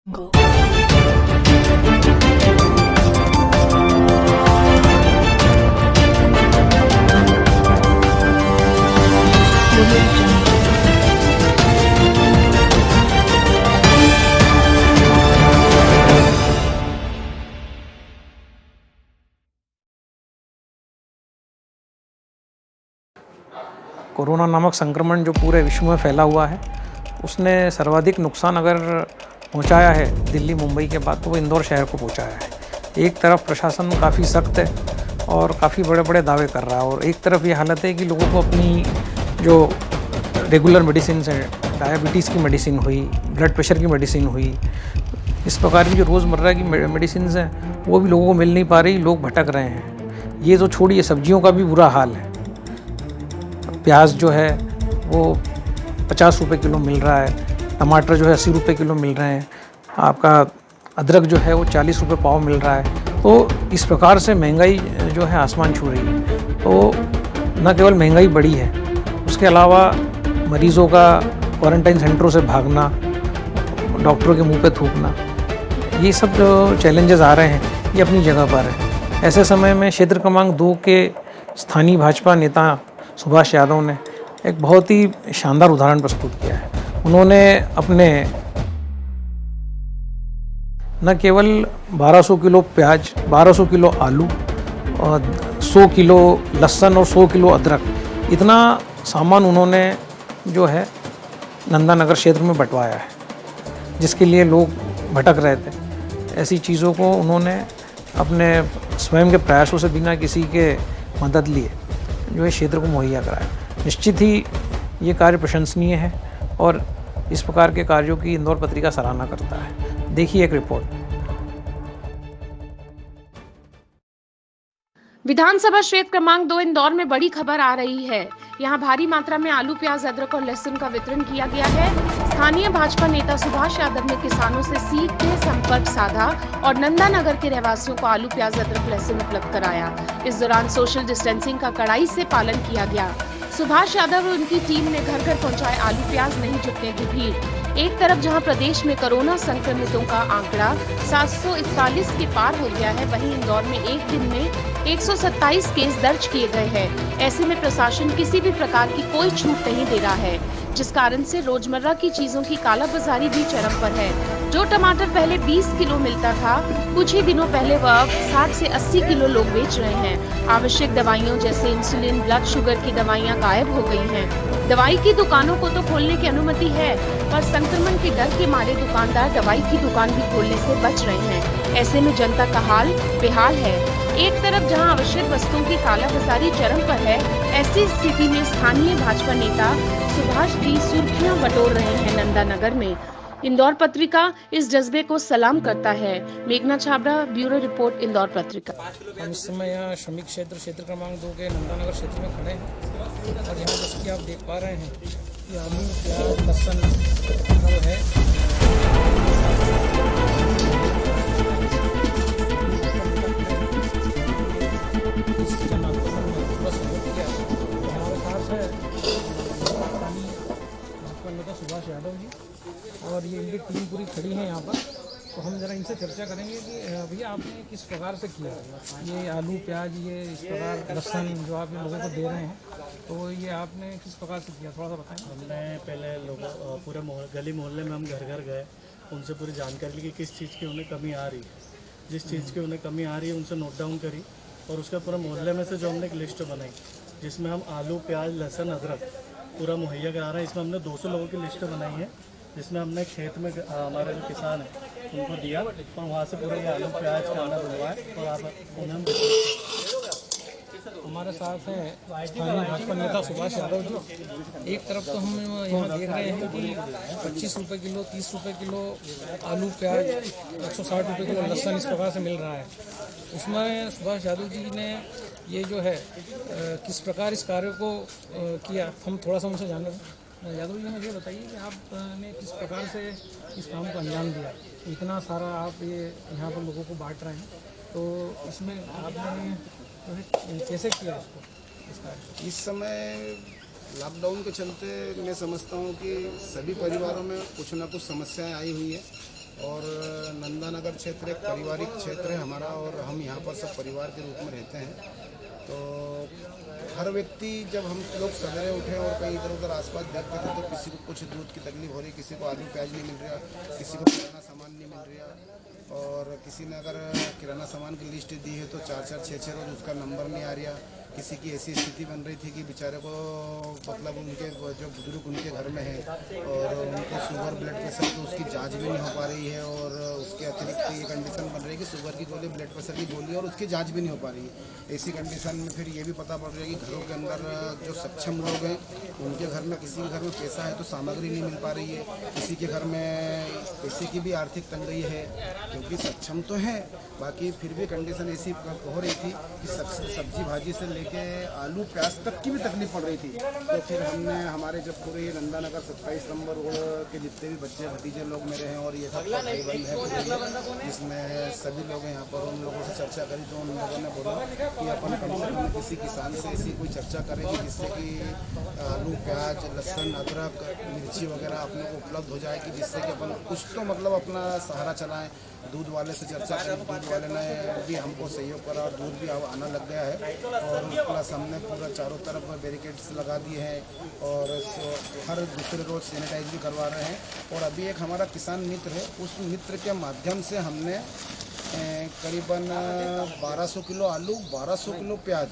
Go. Corona नामक संक्रमण जो पूरे विश्व में फैला हुआ है उसने सर्वाधिक नुकसान अगर पहुंचाया है दिल्ली मुंबई के बाद तो वो इंदौर शहर को पहुंचाया है। एक तरफ प्रशासन काफ़ी सख्त है और काफ़ी बड़े बड़े दावे कर रहा है और एक तरफ ये हालत है कि लोगों को अपनी जो रेगुलर मेडिसिन है, डायबिटीज़ की मेडिसिन हुई, ब्लड प्रेशर की मेडिसिन हुई, इस प्रकार की जो रोज़मर्रा की मेडिसिन हैं वो भी लोगों को मिल नहीं पा रही, लोग भटक रहे हैं। ये तो छोड़िए, सब्जियों का भी बुरा हाल है। प्याज जो है वो 50 रुपये किलो मिल रहा है, टमाटर जो है 80 रुपये किलो मिल रहे हैं, आपका अदरक जो है वो 40 रुपये पाव मिल रहा है। तो इस प्रकार से महंगाई जो है आसमान छू रही है। तो न केवल महंगाई बढ़ी है, उसके अलावा मरीज़ों का क्वारंटाइन सेंटरों से भागना, डॉक्टरों के मुंह पे थूकना, ये सब जो चैलेंजेस आ रहे हैं ये अपनी जगह पर है। ऐसे समय में क्षेत्र क्रमांक 2 के स्थानीय भाजपा नेता सुभाष यादव ने एक बहुत ही शानदार उदाहरण प्रस्तुत किया है। उन्होंने अपने न केवल 1200 किलो प्याज, 1200 किलो आलू और 100 किलो लहसुन और 100 किलो अदरक, इतना सामान उन्होंने जो है नंदानगर क्षेत्र में बंटवाया है, जिसके लिए लोग भटक रहे थे। ऐसी चीज़ों को उन्होंने अपने स्वयं के प्रयासों से बिना किसी के मदद लिए जो है क्षेत्र को मुहैया कराया। निश्चित ही ये कार्य प्रशंसनीय है और इस प्रकार के कार्यों की इंदौर पत्रिका सराहना करता है। देखिए एक रिपोर्ट। विधानसभा क्षेत्र क्रमांक 2 इंदौर में बड़ी खबर आ रही है। यहां भारी मात्रा में आलू, प्याज, अदरक और लहसुन का वितरण किया गया है। स्थानीय भाजपा नेता सुभाष यादव ने किसानों से सीधे संपर्क साधा और नंदानगर के रहवासियों को आलू, प्याज, अदरक, लहसुन उपलब्ध कराया। इस दौरान सोशल डिस्टेंसिंग का कड़ाई से पालन किया गया। सुभाष यादव और उनकी टीम ने घर घर पहुंचाए आलू, प्याज, नहीं जुटने की भीड़। एक तरफ जहां प्रदेश में कोरोना संक्रमितों का आंकड़ा 741 के पार हो गया है, वहीं इंदौर में एक दिन में 127 केस दर्ज किए गए हैं। ऐसे में प्रशासन किसी भी प्रकार की कोई छूट नहीं दे रहा है, जिस कारण से रोजमर्रा की चीजों की कालाबाजारी भी चरम पर है। जो टमाटर पहले 20 किलो मिलता था, कुछ ही दिनों पहले वह अब 60 से 80 किलो लोग बेच रहे हैं। आवश्यक दवाइयों जैसे इंसुलिन, ब्लड शुगर की दवाइयाँ गायब हो गई हैं। दवाई की दुकानों को तो खोलने की अनुमति है, पर संक्रमण के डर के मारे दुकानदार दवाई की दुकान भी खोलने से बच रहे हैं। ऐसे में जनता का हाल बेहाल है। एक तरफ जहां आवश्यक वस्तुओं की कालाबाजारी चरम पर है, ऐसी स्थिति में स्थानीय भाजपा नेता सुभाष जी सुर्खियां बटोर रहे हैं नंदानगर में। इंदौर पत्रिका इस जज्बे को सलाम करता है। मेघना छाबड़ा, ब्यूरो रिपोर्ट, इंदौर पत्रिका। हम इस समय यहाँ श्रमिक क्षेत्र क्रमांक 2 के नंदानगर क्षेत्र में खड़े हैं और यहाँ जैसे कि आप देख पा रहे हैं कि आलू, प्याज, लहसुन सब है। सुभाष यादव जी और ये इनकी टीम पूरी खड़ी है यहाँ पर। तो हम ज़रा इनसे चर्चा करेंगे कि भैया आपने किस प्रकार से किया ये आलू, प्याज, ये इस प्रकार लहसुन जो आप लोगों को दे रहे हैं, तो ये आपने किस प्रकार से किया, थोड़ा सा बताएं। हमने पहले लोगों पूरे गली मोहल्ले में हम घर घर गए, उनसे पूरी जानकारी ली कि किस चीज़ की उन्हें कमी आ रही है। जिस चीज़ की उन्हें कमी आ रही है उनसे नोट डाउन करी और उसका पूरा मोहल्ले में से जो हमने एक लिस्ट बनाई जिसमें हम आलू, प्याज, लहसुन, अदरक पूरा मुहैया करा रहे हैं। इसमें हमने 200 लोगों की लिस्ट बनाई है, जिसमें हमने खेत में हमारे जो किसान हैं उनको दिया और वहाँ से पूरा ये आलू, प्याज का आना बनवाए और आप उन्हें हम हमारे साथ है स्थानीय भाजपा नेता सुभाष यादव जी। एक तरफ तो हम यहाँ देख रहे हैं कि 25 रुपये किलो, 30 रुपये किलो आलू, प्याज, 160 रुपये किलो लहसुन इस प्रकार से मिल रहा है। उसमें सुभाष यादव जी ने ये जो है किस प्रकार इस कार्य को किया, हम थोड़ा सा उनसे जाने। यादव जी मुझे बताइए कि आपने किस प्रकार से इस काम को अंजाम दिया, इतना सारा आप ये यहाँ पर लोगों को बांट रहे हैं, तो इसमें आपने कैसे किया इसको? इस समय लॉकडाउन के चलते मैं समझता हूँ कि सभी परिवारों में कुछ ना कुछ समस्याएं आई हुई है और नंदानगर क्षेत्र एक पारिवारिक क्षेत्र है हमारा और हम यहाँ पर सब परिवार के रूप में रहते हैं। तो हर व्यक्ति जब हम लोग सवेरे उठे और कहीं इधर उधर आसपास देखते थे तो किसी को कुछ दूध की तकलीफ हो रही, किसी को आलू प्याज नहीं मिल रहा, किसी को किराना सामान नहीं मिल रहा, और किसी ने अगर किराना सामान की लिस्ट दी है तो 4-4, 6-6 रोज उसका नंबर नहीं आ रहा। किसी की ऐसी स्थिति बन रही थी कि बेचारे को मतलब उनके जो बुजुर्ग उनके घर में है और उनको शुगर ब्लड प्रेशर तो उसकी जांच भी नहीं हो पा रही है, और उसके अतिरिक्त ये कंडीशन बन रही है कि शुगर की गोली, ब्लड प्रेशर की गोली और उसकी जांच भी नहीं हो पा रही है। ऐसी कंडीशन में फिर ये भी पता पड़ रहा है कि घरों के अंदर जो सक्षम लोग हैं उनके घर में, किसी के घर में पैसा है तो सामग्री नहीं मिल पा रही है, किसी के घर में पैसे की भी आर्थिक तंगी है, क्योंकि सक्षम तो है बाकी फिर भी कंडीशन ऐसी हो रही थी कि सब्जी भाजी से लेके आलू प्याज तक की भी तकलीफ पड़ रही थी। तो फिर हमने हमारे जब पूरे नंदानगर 27 नंबर रोड के जितने भी बच्चे भतीजे लोग मेरे हैं और ये सब भाई बंद है जिसमें सभी लोग हैं यहाँ पर, उन लोगों से चर्चा करी तो उन लोगों ने बोला कि अपन कम से कम किसी किसान से ऐसी कोई चर्चा करेंगे जिससे कि आलू प्याज लहसुन अदरक मिर्ची वगैरह अपने को उपलब्ध हो जाए, कि जिससे कि अपन कुछ तो मतलब अपना सहारा चलाएं। दूध वाले से चर्चा की, दूध वाले ने भी हमको सहयोग करा और दूध भी आना लग गया है, और प्लस हमने पूरा चारों तरफ बैरिकेड्स लगा दिए हैं और हर दूसरे रोज सैनिटाइज भी करवा रहे हैं। और अभी एक हमारा किसान मित्र है, उस मित्र के माध्यम से हमने करीबन 1200 किलो आलू, 1200 किलो प्याज,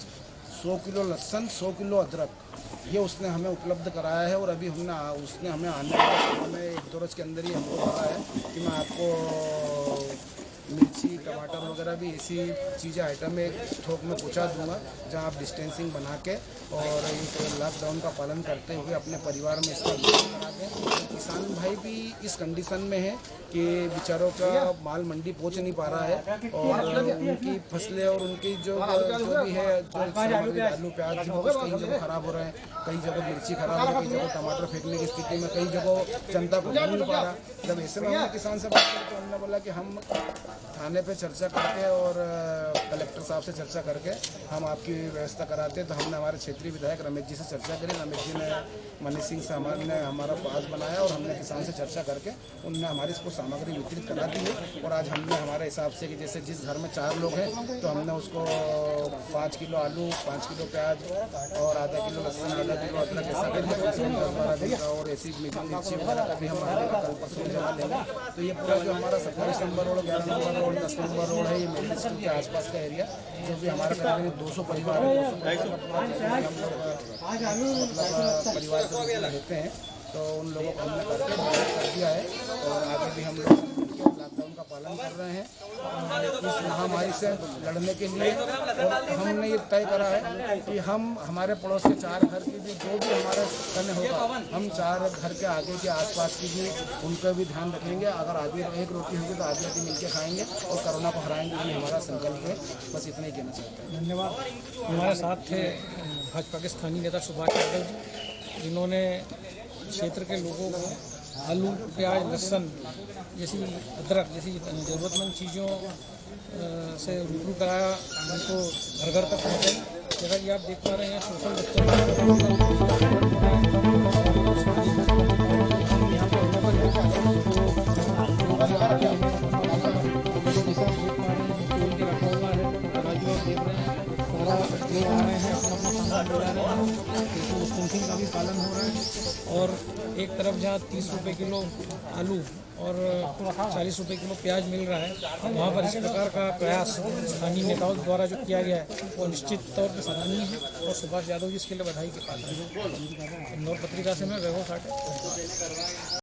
100 किलो लहसुन, 100 किलो अदरक ये उसने हमें उपलब्ध कराया है। और अभी उसने हमें आने में 1-2 रोज के अंदर ही हमको कहा है कि मैं आपको मिर्ची टमाटर वगैरह भी ऐसी चीज़ें आइटम एक थोक में पहुंचा दूंगा जहां आप डिस्टेंसिंग बना के और एक लॉकडाउन का पालन करते हुए अपने परिवार में इसका वितरण करा दें। किसान भाई भी इस कंडीशन में है कि बेचारों का माल मंडी पहुंच नहीं पा रहा है और उनकी फसलें और उनकी जो भी है जो सामग्री आलू प्याज कई जगह खराब हो रहे हैं, कई जगह मिर्ची खराब हो रही है, कई जगह टमाटर फेंकने की स्थिति में, कई जगह जनता को मिल नहीं पा रहा। जब ऐसे में हमने किसान से बात करी तो हमने बोला कि हम थाने पे चर्चा करके और कलेक्टर साहब से चर्चा करके हम आपकी व्यवस्था कराते। तो हमने हमारे क्षेत्रीय विधायक रमेश जी से चर्चा करी, रमेश जी ने मनीष सिंह से हमारा पास बनाया और हमने किसान से चर्चा करके उनने हमारी इसको सामग्री वितरित करा दी है। और आज हमने हमारे हिसाब से कि जैसे जिस घर में 4 लोग हैं तो हमने उसको 5 किलो आलू, 5 किलो प्याज और आधा किलो लहसुन, आधा किलो अदरक ऐसा करके 10-12 दिन का और ऐसी मिर्ची वगैरह का भी हम कल परसों जमा लेंगे। तो ये पूरा जो हमारा 27 number road, 11 number road, 10 number road है, ये मेरे स्कूल के आसपास का एरिया जो भी हमारा करीबन 200 परिवार है, 200 परिवार का पूरा हम लोग मतलब परिवार के रूप में रहते हैं। तो उन लोगों को हमने करके कर दिया है और आगे भी हम लोग लॉकडाउन का पालन कर रहे हैं इस महामारी से लड़ने के लिए। और हमने ये तय करा है कि हम हमारे पड़ोस के 4 घर की भी जो भी हमारे करने होगा, हम 4 घर के आगे के आसपास की भी उनका भी ध्यान रखेंगे। अगर आधी एक रोटी होगी तो आधी मिलकर खाएंगे और कोरोना को हराएंगे, ये हमारा संकल्प है। बस इतना ही कहना चाहते हैं। धन्यवाद। हमारे साथ थे भाजपा के स्थानीय नेता सुभाष यादव जी, जिन्होंने क्षेत्र के लोगों को आलू प्याज लहसुन जैसी अदरक जैसी ज़रूरतमंद चीज़ों से रूबरू कराया, उनको घर घर तक पहुँचाई। जैसा कि आप देख पा रहे हैं सोशल डिस्टेंसिंग का भी पालन हो रहा है। और एक तरफ जहाँ 30 रुपये किलो आलू और 40 रुपये किलो प्याज मिल रहा है, वहाँ पर इस प्रकार का प्रयास स्थानीय नेताओं द्वारा जो किया गया है वो निश्चित तौर पर सराहनीय है और सुभाष यादव जी इसके लिए बधाई के पात्र हैं। इंदौर पत्रिका से मैं वैभव साठे।